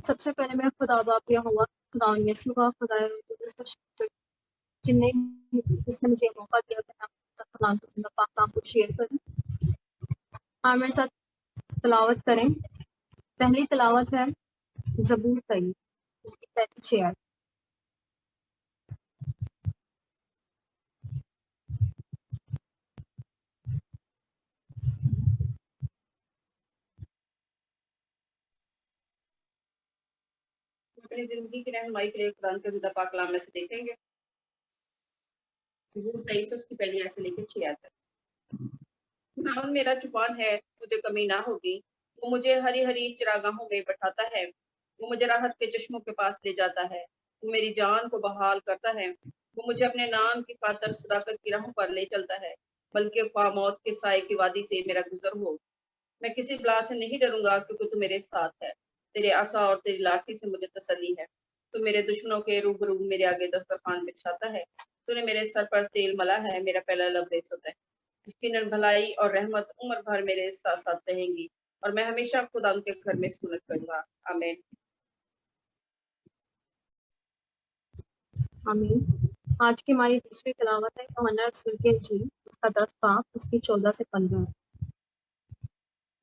سب سے پہلے میں خدا باپ یا ہوا خدا یسوع کا خدا کا شکر جن نے جس نے مجھے موقع دیا کہ میں قرآن کو زندہ پاک کلام کو شیئر کروں. ہاں میرے ساتھ تلاوت کریں. پہلی تلاوت ہے زبور طیب، اس کی پہلی 6 آیت. اپنی زندگی کی رہنمائی کے لیے قرآن کے زندہ پاک کلام میں سے دیکھیں گے. زبور 23 اس کی پہلی آیت سے لے کے 6 آیت تک. خداوند میرا چوپان ہے، مجھے کمی نہ ہوگی. وہ مجھے ہری ہری چراگاہوں میں بٹھاتا ہے، وہ مجھے راحت کے چشموں کے پاس لے جاتا ہے. وہ میری جان کو بحال کرتا ہے. وہ مجھے اپنے نام کی خاطر صداقت کی راہوں پر لے چلتا ہے، بلکہ خواہ موت کے سائے کی وادی سے میرا گزر ہو، میں کسی بلا سے نہیں ڈروں گا، کیونکہ تو میرے ساتھ ہے. تیرے عصا اور تیری لاٹھی سے مجھے تسلی ہے. تو میرے دشمنوں کے روبرو میرے آگے دسترخوان بچھاتا ہے. تو نے میرے سر پر تیل ملا ہے، میرا پہلا لب ریس ہوتا ہے. یقیناً بھلائی اور رحمت عمر بھر میرے ساتھ ساتھ رہیں گی، اور میں ہمیشہ خدا ان کے گھر میں سکونت کروں گا. آمین. آمین. آج کی ہماری دوسری تلاوت ہے یوحنا رسول کی انجیل، اس کا 10 باب، اس کی 14 سے 15.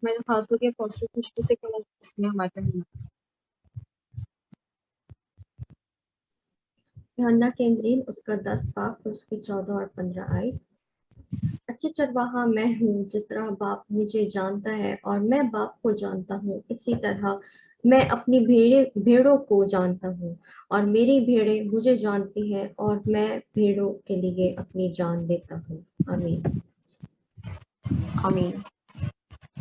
میں نے خاص طور کے پوسٹر کی شروع سے کہا اس میں ہمارے یوحنا کی انجیل اس کا 10 باب، اس کی 14 اور 15 آیت. اچھا چرواہا میں ہوں، جس طرح باپ مجھے جانتا ہے اور میں باپ کو جانتا ہوں، اسی طرح میں اپنی بھیڑوں کو جانتا ہوں، اور میری بھیڑیں مجھے جانتی ہیں، اور میں بھیڑوں کے لیے اپنی جان دیتا ہوں. آمین. آمین.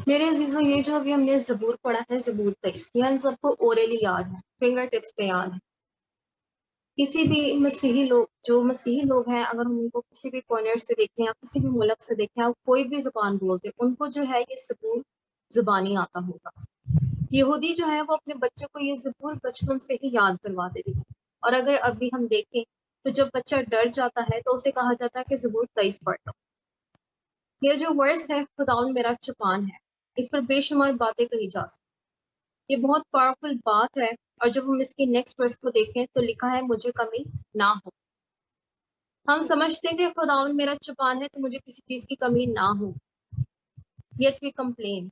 میرے عزیزوں، یہ جو ابھی ہم نے زبور پڑھا ہے، زبور 23، یہ ہم سب کو اوریلی یاد ہے، فنگر ٹپس پہ یاد ہے. کسی بھی مسیحی لوگ، جو مسیحی لوگ ہیں، اگر ہم ان کو کسی بھی کارنر سے دیکھیں یا کسی بھی ملک سے دیکھیں، آپ کوئی بھی زبان بولتے ہیں، ان کو جو ہے یہ زبور زبانی آتا ہوگا. یہودی جو ہے وہ اپنے بچوں کو یہ زبور بچپن سے ہی یاد کرواتے تھے. اور اگر ابھی ہم دیکھیں تو جب بچہ ڈر جاتا ہے تو اسے کہا جاتا ہے کہ زبور 23 پڑھ لو. یہ جو ورس ہے خداوند میرا چوپان ہے، اس پر بے شمار باتیں کہی جا سکتی. یہ بہت پاورفل بات ہے، اور جب ہم اس کی نیکسٹ ورس کو دیکھیں تو لکھا ہے مجھے کمی نہ ہو. ہم سمجھتے ہیں کہ خداوند میرا چوپان ہے تو مجھے کسی چیز کی کمی نہ ہو. یٹ وی کمپلین،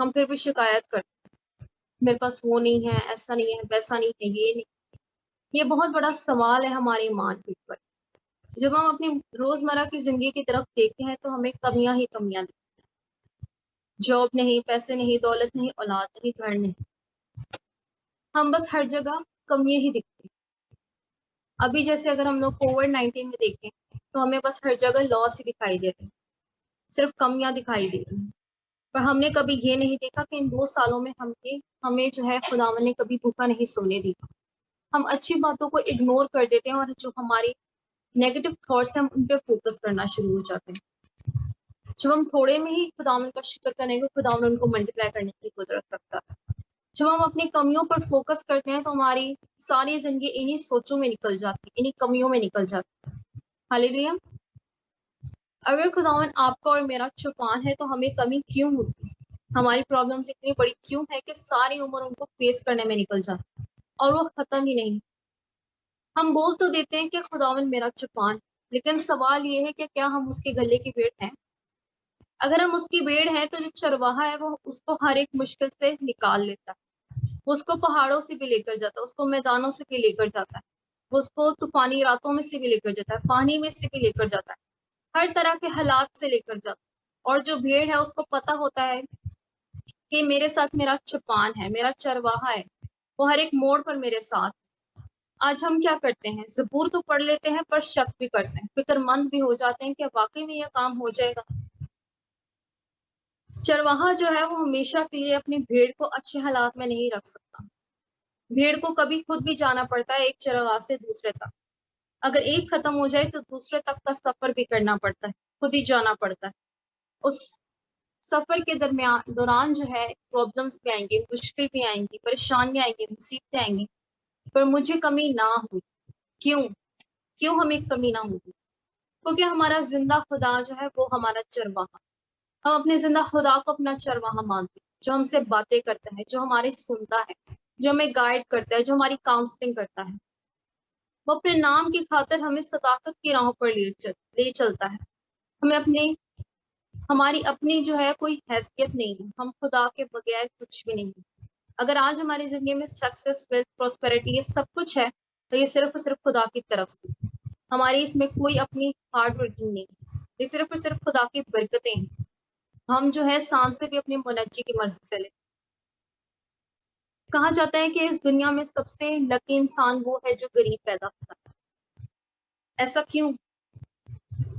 ہم پھر بھی شکایت کرتے ہیں، میرے پاس وہ نہیں ہے، ایسا نہیں ہے، ویسا نہیں ہے، یہ نہیں. یہ بہت بڑا سوال ہے ہماری ایمان کے اوپر. جب ہم اپنی روزمرہ کی زندگی کی طرف دیکھتے ہیں تو ہمیں کمیاں ہی کمیاں دکھتی ہیں. جاب نہیں، پیسے نہیں، دولت نہیں، اولاد نہیں، گھر نہیں. ہم بس ہر جگہ کمیاں ہی دکھتی ہیں. ابھی جیسے اگر ہم لوگ کووڈ-19 میں دیکھیں تو ہمیں بس ہر جگہ لاس ہی دکھائی دیتے ہیں، صرف کمیاں دکھائی دیتی ہیں. پر ہم نے کبھی یہ نہیں دیکھا کہ ان 2 سالوں میں ہمیں جو ہے خداوند نے کبھی بھوکا نہیں سونے دیا. ہم اچھی باتوں کو اگنور کر دیتے ہیں، اور جو ہماری نیگیٹو تھاٹس ہیں ہم ان پہ فوکس کرنا شروع ہو جاتے ہیں. جب ہم تھوڑے میں ہی خداوند کا شکر کریں گے، خداوند ان کو ملٹیپلائی کرنے کی قدرت رکھتا ہے. جب ہم اپنی کمیوں پر فوکس کرتے ہیں تو ہماری ساری زندگی انہی سوچوں میں نکل جاتی ہے، انہی کمیوں میں نکل جاتی ہے. ہاللیلویا. اگر خداوند آپ کا اور میرا چوپان ہے تو ہمیں کمی کیوں ہوتی ہے؟ ہماری پرابلمس اتنی بڑی کیوں ہے کہ ساری عمر ان کو فیس کرنے میں نکل جاتی ہے اور وہ ختم ہی نہیں. ہم بول تو دیتے ہیں کہ خداوند میرا چوپان، لیکن سوال یہ ہے کہ کیا ہم اس کے گلے کی بھیڑ ہیں؟ اگر ہم اس کی بھیڑ ہیں تو جو چرواہا ہے وہ اس کو ہر ایک مشکل سے نکال لیتا ہے. وہ اس کو پہاڑوں سے بھی لے کر جاتا ہے، اس کو میدانوں سے بھی لے کر جاتا ہے، وہ اس کو طوفانی راتوں میں سے بھی لے کر جاتا ہے، پانی میں سے بھی لے کر جاتا ہے، ہر طرح کے حالات سے لے کر جاتا ہے. اور جو بھیڑ ہے اس کو پتا ہوتا ہے کہ میرے ساتھ میرا چوپان ہے، میرا چرواہا ہے، وہ ہر ایک موڑ پر میرے ساتھ. آج ہم کیا کرتے ہیں؟ زبور تو پڑھ لیتے ہیں پر شک بھی کرتے ہیں، فکر مند بھی ہو جاتے ہیں کہ واقعی میں یہ کام ہو جائے گا. چرواہا جو ہے وہ ہمیشہ کے لیے اپنی بھیڑ کو اچھے حالات میں نہیں رکھ سکتا. بھیڑ کو کبھی خود بھی جانا پڑتا ہے ایک چرواہا سے دوسرے تک. اگر ایک ختم ہو جائے تو دوسرے تک کا سفر بھی کرنا پڑتا ہے، خود ہی جانا پڑتا ہے. اس سفر کے دوران جو ہے پرابلمس بھی آئیں گی، مشکل بھی آئیں گی، پریشانیاں آئیں گی، مصیبتیں آئیں گی، پر مجھے کمی نہ ہوئی. کیوں ہمیں کمی نہ ہوگی؟ کیونکہ ہمارا زندہ خدا جو ہے وہ ہمارا چرواہا. ہم اپنے زندہ خدا کو اپنا چرواہا مانتے ہیں، جو ہم سے باتیں کرتا ہے، جو ہمارے سنتا ہے. جو ہمیں گائیڈ کرتا ہے, جو ہماری کاؤنسلنگ کرتا ہے. وہ اپنے نام کی خاطر ہمیں صداقت کی راہوں پر لے چلتا ہے. ہمیں ہماری اپنی جو ہے کوئی حیثیت نہیں ہے, ہم خدا کے بغیر کچھ بھی نہیں ہے. اگر آج ہماری زندگی میں سکسیس, ویلتھ, پراسپیرٹی یہ سب کچھ ہے تو یہ صرف اور صرف خدا کی طرف سے. ہماری اس میں کوئی اپنی ہارڈ ورکنگ نہیں, یہ صرف اور صرف خدا کی برکتیں ہیں. ہم جو ہے سانس سے بھی اپنی منجی کی مرضی سے لیں. کہا جاتا ہے کہ اس دنیا میں سب سے لکی انسان وہ ہے جو غریب پیدا ہوتا ہے. ایسا کیوں؟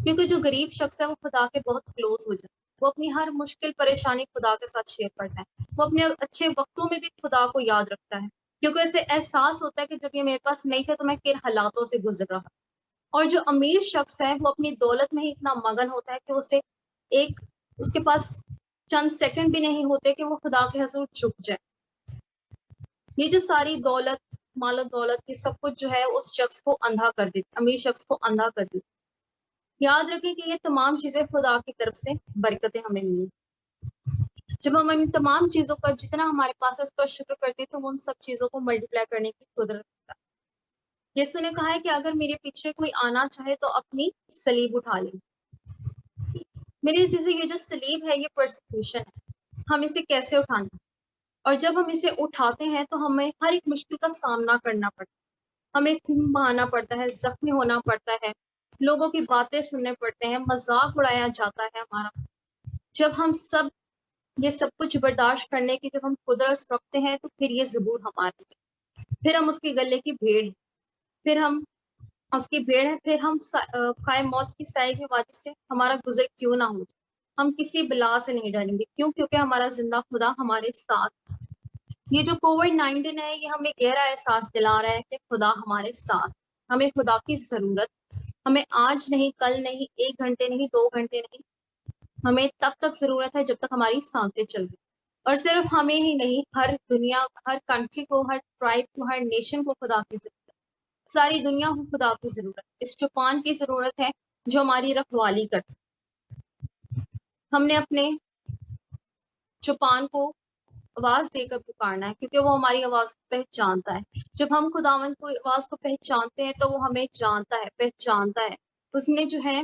کیونکہ جو غریب شخص ہے وہ خدا کے بہت کلوز ہو جاتا ہے. وہ اپنی ہر مشکل پریشانی خدا کے ساتھ شیئر کرتا ہے. وہ اپنے اچھے وقتوں میں بھی خدا کو یاد رکھتا ہے, کیونکہ اسے احساس ہوتا ہے کہ جب یہ میرے پاس نہیں تھا تو میں کن حالاتوں سے گزر رہا. اور جو امیر شخص ہے وہ اپنی دولت میں ہی اتنا مگن ہوتا ہے کہ اس کے پاس چند سیکنڈ بھی نہیں ہوتے کہ وہ خدا کے حضور جھک جائے. یہ جو ساری دولت, مال و دولت, یہ سب کچھ جو ہے اس شخص کو اندھا کر دیتی, امیر شخص کو اندھا کر دیتی. یاد رکھیں کہ یہ تمام چیزیں خدا کی طرف سے برکتیں ہمیں ملی. جب ہم ان تمام چیزوں کا جتنا ہمارے پاس ہے اس کا شکر کرتے ہیں تو وہ ان سب چیزوں کو ملٹیپلائی کرنے کی قدرت رکھتا ہے. یسوع نے کہا ہے کہ اگر میرے پیچھے کوئی آنا چاہے تو اپنی صلیب اٹھا لے. میری چیزیں یہ جو صلیب ہے یہ پرسیکیوشن ہے, ہم اسے کیسے اٹھانا, اور جب ہم اسے اٹھاتے ہیں تو ہمیں ہر ایک مشکل کا سامنا کرنا پڑتا ہے. ہمیں خون بہانا پڑتا ہے, زخمی ہونا پڑتا ہے, لوگوں کی باتیں سننے پڑتے ہیں, مذاق اڑایا جاتا ہے ہمارا. جب ہم یہ سب کچھ برداشت کرنے کی جب ہم قدرت رکھتے ہیں تو پھر یہ زبور ہمارے ہے, پھر ہم اس کے گلے کی بھیڑ, پھر ہم اس کی بھیڑ ہے, پھر ہم خائے موت کی سائے کی وادی سے ہمارا گزر کیوں نہ ہو, ہم کسی بلا سے نہیں ڈریں گے. کیوں؟ کیونکہ ہمارا زندہ خدا ہمارے ساتھ. یہ جو کووڈ-19 ہے یہ ہمیں گہرا احساس دلا رہا ہے کہ خدا ہمارے ساتھ. ہمیں خدا کی ضرورت, ہمیں آج نہیں, کل نہیں, 1 گھنٹے نہیں, 2 گھنٹے نہیں, ہمیں تب تک ضرورت ہے جب تک ہماری سانسیں چل رہی. اور صرف ہمیں ہی نہیں, ہر دنیا, ہر کنٹری کو, ہر ٹرائب کو, ہر نیشن کو خدا کی ضرورت ہے. ساری دنیا کو خدا کی ضرورت, اس چوپان کی ضرورت ہے جو ہماری رکھوالی کرتا. ہم نے اپنے چوپان کو آواز دے کر پکارنا ہے کیونکہ وہ ہماری آواز کو پہچانتا ہے. جب ہم خداوند کو آواز کو پہچانتے ہیں تو وہ ہمیں جانتا ہے, پہچانتا ہے. اس نے جو ہے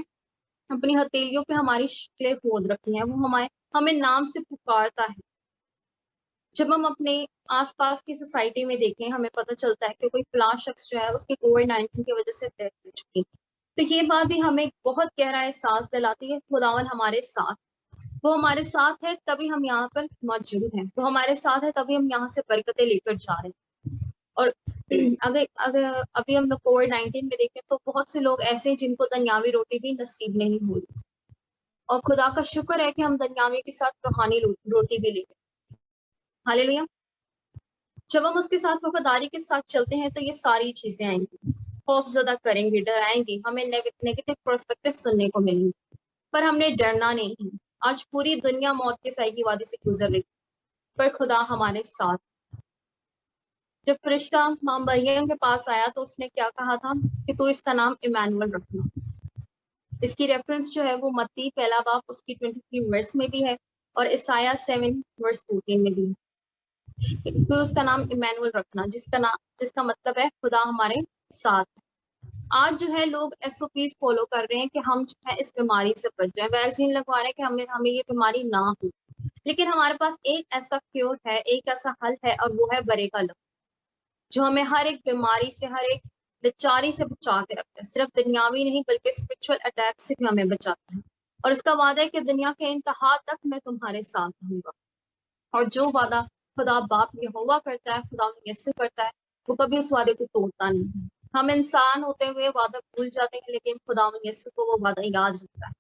اپنی ہتھیلیوں پہ ہماری شکلیں کھود رکھی ہیں, وہ ہمیں نام سے پکارتا ہے. جب ہم اپنے آس پاس کی سوسائٹی میں دیکھیں ہمیں پتہ چلتا ہے کہ کوئی فلاں شخص جو ہے اس کی کووڈ-19 کی وجہ سے ڈیتھ ہو چکی, تو یہ بات بھی ہمیں بہت گہرا احساس دلاتی ہے خداوند ہمارے ساتھ. وہ ہمارے ساتھ ہے تبھی ہم یہاں پر موجود ہیں, وہ ہمارے ساتھ ہے تبھی ہم یہاں سے برکتیں لے کر جا رہے ہیں. اور اگر ابھی ہم لوگ کووڈ-19 میں دیکھیں تو بہت سے لوگ ایسے ہیں جن کو دنیاوی روٹی بھی نصیب نہیں ہوئی, اور خدا کا شکر ہے کہ ہم دنیاوی کے ساتھ روحانی روٹی بھی لے گئے. ہاللیلویا. جب ہم اس کے ساتھ وفاداری کے ساتھ چلتے ہیں تو یہ ساری چیزیں آئیں گی, خوف زدہ کریں گی, ڈرائیں گی, ہمیں نیگیٹو پرسپیکٹو سننے کو ملیں گی, پر ہم نے ڈرنا نہیں ہے. آج پوری دنیا موت کے سائے کی وادی سے گزر رہی پر خدا ہمارے ساتھ. جب فرشتہ ماں مریم کے پاس آیا تو اس نے کیا کہا تھا کہ تو اس کا نام ایمانویل رکھنا. اس کی ریفرنس جو ہے وہ متی پہلا باب اس کی 23 ورس میں بھی ہے اور عیسائیہ 7 ورس 14 میں بھی ہے. تو اس کا نام ایمانویل رکھنا, جس کا مطلب ہے خدا ہمارے ساتھ. آج جو ہے لوگ SOPs فالو کر رہے ہیں کہ ہم جو ہے اس بیماری سے بچ جائیں, ویکسین لگوا رہے ہیں کہ ہمیں یہ بیماری نہ ہو, لیکن ہمارے پاس ایک ایسا کیور ہے, ایک ایسا حل ہے, اور وہ ہے برے کا لفظ, جو ہمیں ہر ایک بیماری سے, ہر ایک لچاری سے بچا کے رکھتا ہے. صرف دنیاوی نہیں بلکہ اسپرچل اٹیک سے بھی ہمیں بچاتا ہے, اور اس کا وعدہ ہے کہ دنیا کے انتہا تک میں تمہارے ساتھ رہوں گا. اور جو وعدہ خدا باپ یہوہ کرتا ہے, خدا یسوع کرتا ہے, وہ کبھی اس وعدے کو توڑتا نہیں. ہم انسان ہوتے ہوئے وعدہ بھول جاتے ہیں لیکن خدا یسوع کو وہ وعدہ یاد رکھتا ہے.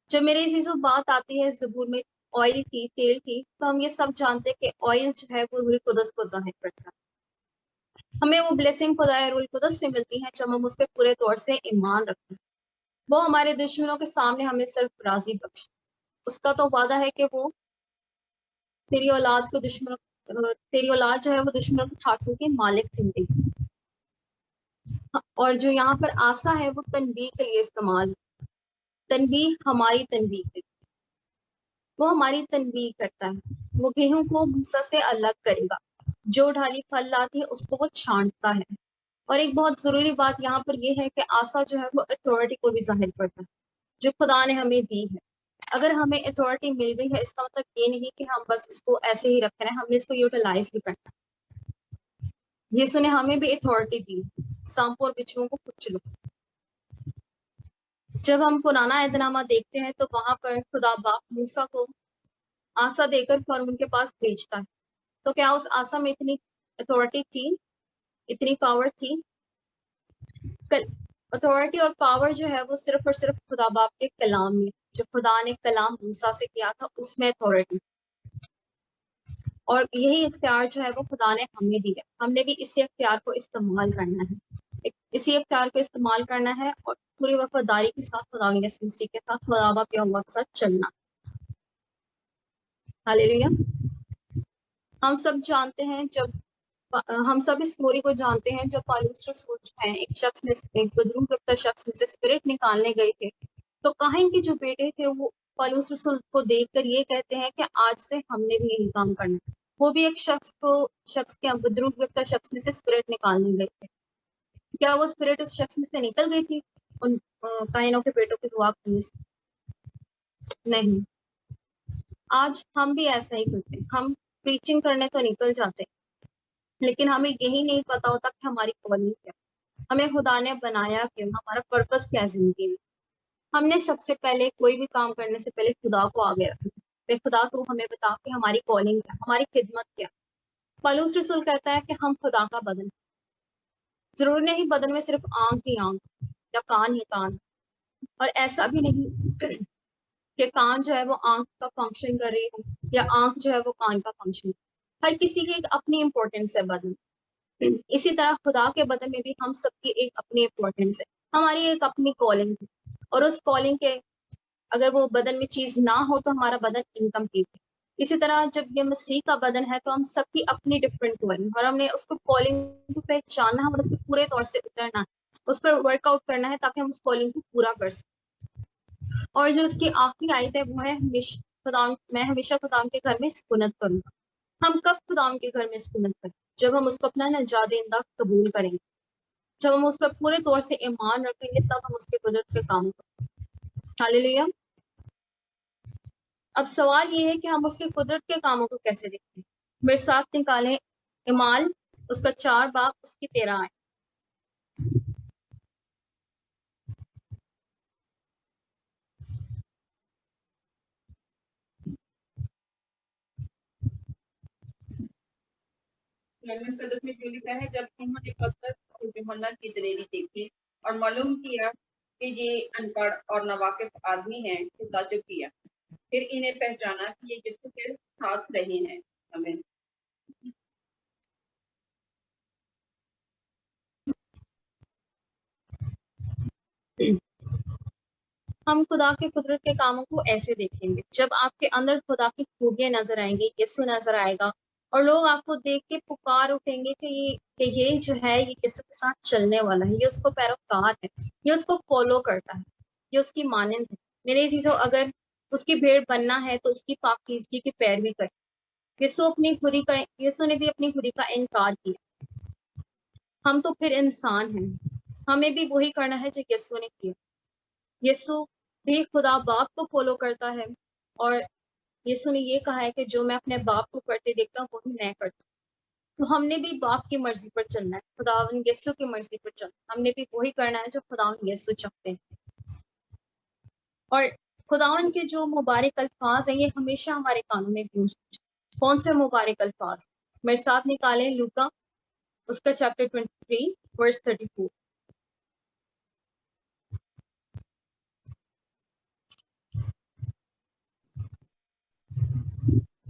جب میرے عزیزوں بات آتی ہے زبور میں آئل کی, تیل کی, تو ہم یہ سب جانتے ہیں کہ آئل جو ہے وہ روح القدس کو ظاہر کرتا ہے. ہمیں وہ بلیسنگ خدا روح القدس سے ملتی ہے جب ہم اس پہ پورے طور سے ایمان رکھتے ہیں. وہ ہمارے دشمنوں کے سامنے ہمیں صرف راضی بخش. اس کا تو وعدہ ہے کہ وہ تیری اولاد جو ہے وہ دشمنوں کے ٹھاٹھوں کے مالک ٹھنڈے. اور جو یہاں پر آسا ہے وہ تنبیہ کے لیے استعمال ہے. تنبیہ ہماری تنبیہ کے لیے, وہ ہماری تنبیہ کرتا ہے. وہ گیہوں کو بھوسا سے الگ کرے گا, جو ڈھالی پھل لاتی ہے اس کو وہ چھانٹتا ہے. اور ایک بہت ضروری بات یہاں پر یہ ہے کہ آسا جو ہے وہ اتھارٹی کو بھی ظاہر کرتا ہے جو خدا نے ہمیں دی ہے. اگر ہمیں اتھارٹی مل گئی ہے اس کا مطلب یہ نہیں کہ ہم بس اس کو ایسے ہی رکھ رہے ہیں, ہم نے اس کو یوٹیلائز بھی کرنا ہے. یسوع نے ہمیں بھی اتھارٹی دی, سانپوں اور بچھوؤں کو کچلو. جب ہم پرانا عہد نامہ دیکھتے ہیں تو وہاں پر خدا باپ موسیٰ کو آسا دے کر فرعون کے پاس بھیجتا ہے. تو کیا اس آسا میں اتنی اتھارٹی تھی, اتنی پاور تھی؟ اتھارٹی اور پاور جو ہے وہ صرف اور صرف خدا باپ کے کلام میں, جو خدا نے کلام موسیٰ سے کیا تھا اس میں اتھارٹی. اور یہی اختیار جو ہے وہ خدا نے ہمیں دیا. ہم نے بھی اسی اختیار کو استعمال کرنا ہے, اسی اختیار کو استعمال کرنا ہے اور پوری وفاداری کے ساتھ خدا یسوع مسیح کے ساتھ, خدا باپ یہوہ کے ساتھ چلنا. ہاللیلویا. ہم سب جانتے ہیں, جب ہم سب اس اسٹوری کو جانتے ہیں, جب پالوس رسول جو ہیں ایک شخص نے, ایک بدروح رفتہ شخص میں سے اسپرٹ نکالنے گئے تھے, تو کاہن کے جو بیٹے تھے وہ پالوس رسول کو دیکھ کر یہ کہتے ہیں کہ آج سے ہم نے بھی یہی کام کرنا ہے. وہ بھی ایک شخص کے بدروح رفتہ شخص میں سے اسپرٹ نکالنے گئے تھے. کیا وہ اسپرٹ اس شخص میں سے نکل گئی تھی ان کاہنوں کے بیٹوں کی دعا کرنے سے؟ نہیں. آج ہم بھی ایسا ہی کرتے ہیں, ہم پریچنگ کرنے تو نکل جاتے ہیں لیکن ہمیں یہی نہیں پتا ہوتا کہ ہماری کالنگ کیا, ہمیں خدا نے بنایا کیوں, ہمارا پرپس کیا زندگی میں. ہم نے سب سے پہلے کوئی بھی کام کرنے سے پہلے خدا کو آگے رکھنا. خدا تو ہمیں بتا کہ ہماری کالنگ کیا, ہماری خدمت کیا. پالوس رسول کہتا ہے کہ ہم خدا کا بدن, ضرور نہیں بدن میں صرف آنکھ ہی آنکھ یا کان ہی کان, اور ایسا بھی نہیں کہ کان جو ہے وہ آنکھ کا فنکشن کر رہی ہو یا آنکھ جو ہے وہ کان کا فنکشن. ہر کسی کی ایک اپنی امپورٹینس ہے بدن. اسی طرح خدا کے بدن میں بھی ہم سب کی ایک اپنی امپورٹینس ہے, ہماری ایک اپنی کالنگ ہے. اور اس کالنگ کے اگر وہ بدن میں چیز نہ ہو تو ہمارا بدن انکمپلیٹ ہے. اسی طرح جب یہ مسیح کا بدن ہے تو ہم سب کی اپنی ڈفرینٹ کالنگ, اور ہم نے اس کو کالنگ کو پہچاننا ہے اور اس پہ پورے طور سے اترنا ہے, اس پر ورک آؤٹ کرنا ہے تاکہ ہم اس کالنگ کو پورا کر سکیں. اور جو اس کی آخری آیت ہے وہ ہے میں ہمیشہ خدا کے گھر میں سکونت کروں گا. ہم کب خدا کے گھر میں سکونت کریں؟ جب ہم اس کو اپنا نجات دہندہ قبول کریں گے, جب ہم اس پر پورے طور سے ایمان رکھیں گے, تب ہم اس کے قدرت کے کام کریں. ہاللیلویا. اب سوال یہ ہے کہ ہم اس کے قدرت کے کاموں کو کیسے دیکھتے ہیں. میرے ساتھ نکالیں اعمال اس کا 4 باب اس کی 13 آیت. مقدس میں جو لکھا ہے, جب انہوں نے پترس اور یوحنا کی دلیری دیکھی اور معلوم کیا کہ یہ ان پڑھ اور ناواقف آدمی ہیں تو تعجب کیا, پھر انہیں پہچانا کہ یہ یسوع کے ساتھ رہے ہیں. ہمیں ہم خدا کے قدرت کے کاموں کو ایسے دیکھیں گے, جب آپ کے اندر خدا کی خوبیاں نظر آئیں گی, یسوع نظر آئے گا, اور لوگ آپ کو دیکھ کے پکار اٹھیں گے کہ یہ جو ہے یہ یسوع کے ساتھ چلنے والا ہے, یہ اس کو پیروکار ہے, یہ اس کو فالو کرتا ہے, یہ اس کی مانند ہے. میرے عزیزو, اگر اس کی بھیڑ بننا ہے تو اس کی پاکیزگی کی پیروی کرے. یسوع نے بھی اپنی خودی کا انکار کیا. ہم تو پھر انسان ہیں, ہمیں بھی وہی کرنا ہے جو یسوع نے کیا. یسوع بھی خدا باپ کو فالو کرتا ہے, اور یسوع نے یہ کہا ہے کہ جو میں اپنے باپ کو کرتے دیکھتا ہوں وہی میں کرتا ہوں. تو ہم نے بھی باپ کی مرضی پر چلنا ہے, خداوند یسوع کی مرضی پر چلنا ہے. ہم نے بھی وہی کرنا ہے جو خداوند یسوع چاہتے ہیں. اور خداوند کے جو مبارک الفاظ ہیں یہ ہمیشہ ہمارے کانوں میں گونجتے ہیں. کون سے مبارک الفاظ؟ میرے ساتھ نکالیں لوکا اس کا چیپٹر 23 ورس 34.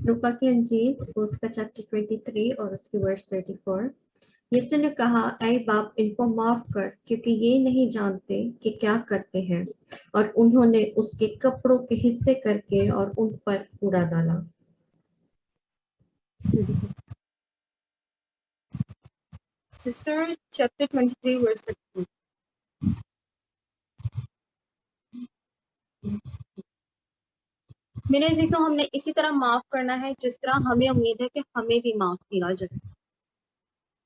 لوکا کی انجیل اس کا چیپٹر 23 اور اس کی ورس 34. یسوع نے کہا, اے باپ ان کو معاف کر کیونکہ یہ نہیں جانتے کہ کیا کرتے ہیں. اور انہوں نے اس کے کپڑوں کے حصے کر کے اور ان پر کوڑا ڈالا. سسٹر چیپٹر 23 ورس 32. میرے عزیزوں, ہم نے اسی طرح معاف کرنا ہے جس طرح ہمیں امید ہے کہ ہمیں بھی معاف کیا جائے.